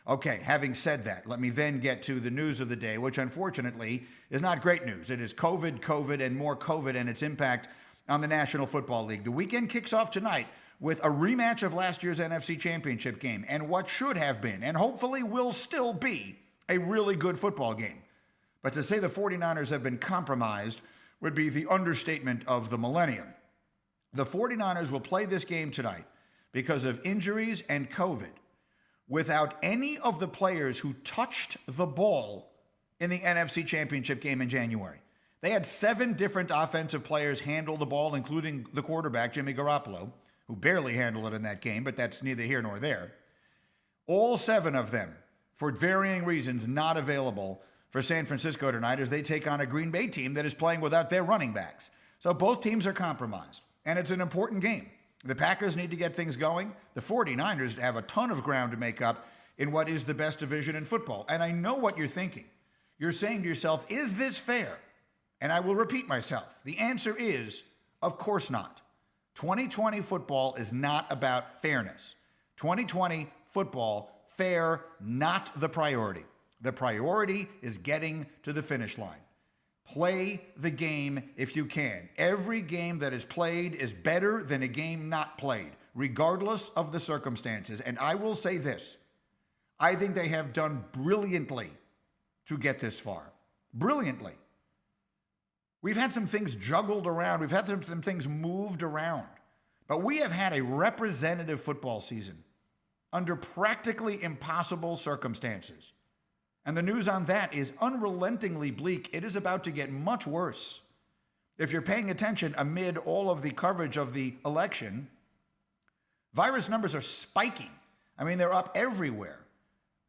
Okay, having said that, let me then get to the news of the day, which unfortunately is not great news. It is COVID, and more COVID and its impact on the National Football League. The weekend kicks off tonight with a rematch of last year's NFC Championship game and what should have been, and hopefully will still be, a really good football game. But to say the 49ers have been compromised would be the understatement of the millennium. The 49ers will play this game tonight because of injuries and COVID without any of the players who touched the ball in the NFC Championship game in January. They had 7 different offensive players handle the ball, including the quarterback, Jimmy Garoppolo, who barely handled it in that game, but that's neither here nor there. All 7 of them, for varying reasons, not available for San Francisco tonight as they take on a Green Bay team that is playing without their running backs. So both teams are compromised, and it's an important game. The Packers need to get things going. The 49ers have a ton of ground to make up in what is the best division in football. And I know what you're thinking. You're saying to yourself, is this fair? And I will repeat myself. The answer is, of course not. 2020 football is not about fairness. 2020 football, fair, not the priority. The priority is getting to the finish line. Play the game if you can. Every game that is played is better than a game not played, regardless of the circumstances. And I will say this. I think they have done brilliantly to get this far. Brilliantly. We've had some things juggled around. We've had some things moved around. But we have had a representative football season under practically impossible circumstances. And the news on that is unrelentingly bleak. It is about to get much worse. If you're paying attention amid all of the coverage of the election, virus numbers are spiking. I mean, they're up everywhere.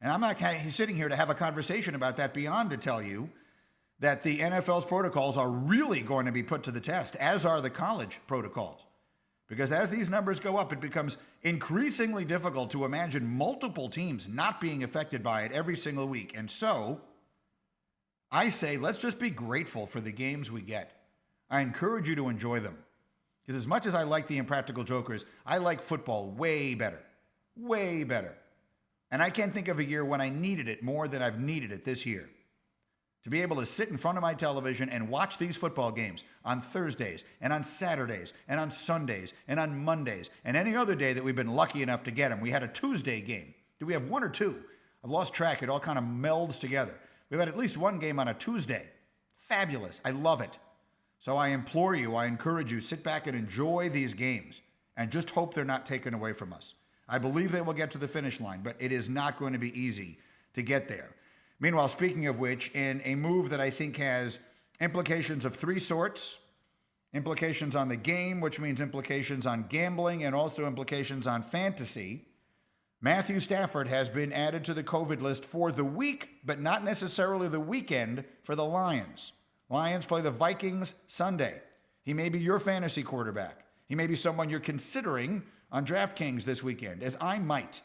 And I'm not sitting here to have a conversation about that beyond to tell you that the NFL's protocols are really going to be put to the test, as are the college protocols. Because as these numbers go up, it becomes increasingly difficult to imagine multiple teams not being affected by it every single week. And so I say, let's just be grateful for the games we get. I encourage you to enjoy them. Because as much as I like the Impractical Jokers, I like football way better. Way better. And I can't think of a year when I needed it more than I've needed it this year. To be able to sit in front of my television and watch these football games on Thursdays and on Saturdays and on Sundays and on Mondays and any other day that we've been lucky enough to get them. We had a Tuesday game. Do we have one or two? I've lost track. It all kind of melds together. We've had at least one game on a Tuesday. Fabulous. I love it. So I implore you, I encourage you, sit back and enjoy these games and just hope they're not taken away from us. I believe they will get to the finish line, but it is not going to be easy to get there. Meanwhile, speaking of which, in a move that I think has implications of 3 sorts, implications on the game, which means implications on gambling, and also implications on fantasy, Matthew Stafford has been added to the COVID list for the week, but not necessarily the weekend for the Lions. Lions play the Vikings Sunday. He may be your fantasy quarterback. He may be someone you're considering on DraftKings this weekend, as I might.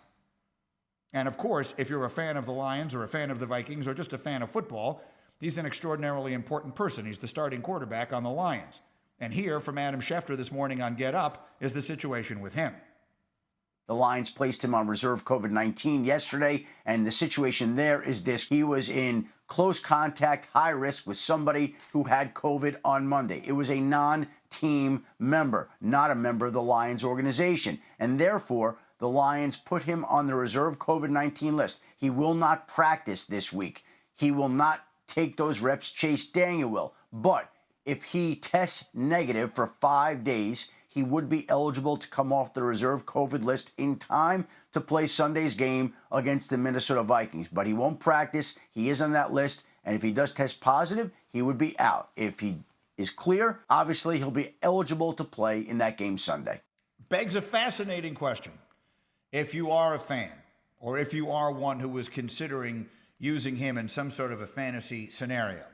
And of course, if you're a fan of the Lions or a fan of the Vikings or just a fan of football, he's an extraordinarily important person. He's the starting quarterback on the Lions. And here from Adam Schefter this morning on Get Up is the situation with him. The Lions placed him on reserve COVID-19 yesterday, and the situation there is this. He was in close contact, high risk with somebody who had COVID on Monday. It was a non-team member, not a member of the Lions organization. And therefore, the Lions put him on the reserve COVID-19 list. He will not practice this week. He will not take those reps. Chase Daniel will. But if he tests negative for 5 days, he would be eligible to come off the reserve COVID list in time to play Sunday's game against the Minnesota Vikings. But he won't practice. He is on that list. And if he does test positive, he would be out. If he is clear, obviously he'll be eligible to play in that game Sunday. Begs a fascinating question. If you are a fan, or if you are one who is considering using him in some sort of a fantasy scenario,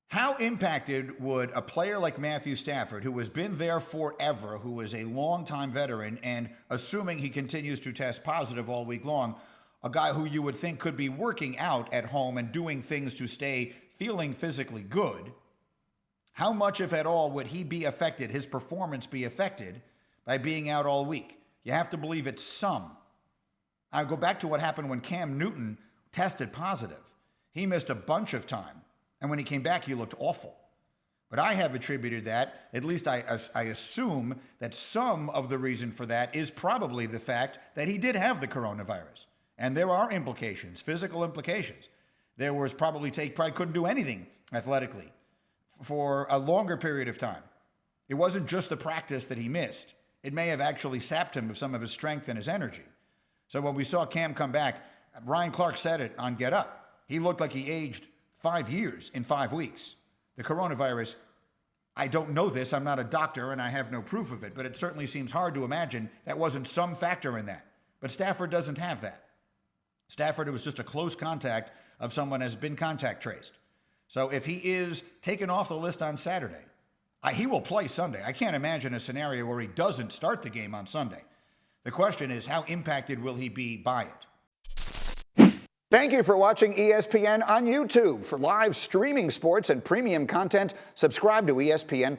how impacted would a player like Matthew Stafford, who has been there forever, who is a longtime veteran, and assuming he continues to test positive all week long, a guy who you would think could be working out at home and doing things to stay feeling physically good, how much, if at all, would he be affected, his performance be affected by being out all week? You have to believe it's some. I go back to what happened when Cam Newton tested positive. He missed a bunch of time, and when he came back, he looked awful. But I have attributed that, at least I assume that some of the reason for that is probably the fact that he did have the coronavirus. And there are implications, physical implications. There was probably couldn't do anything athletically for a longer period of time. It wasn't just the practice that he missed. It may have actually sapped him of some of his strength and his energy. So when we saw Cam come back, Ryan Clark said it on Get Up. He looked like he aged 5 years in 5 weeks. The coronavirus, I don't know this, I'm not a doctor and I have no proof of it, but it certainly seems hard to imagine that wasn't some factor in that. But Stafford doesn't have that. Stafford, it was just a close contact of someone has been contact traced. So if he is taken off the list on Saturday, he will play Sunday. I can't imagine a scenario where he doesn't start the game on Sunday. The question is, how impacted will he be by it? Thank you for watching ESPN on YouTube. For live streaming sports and premium content, subscribe to ESPN+.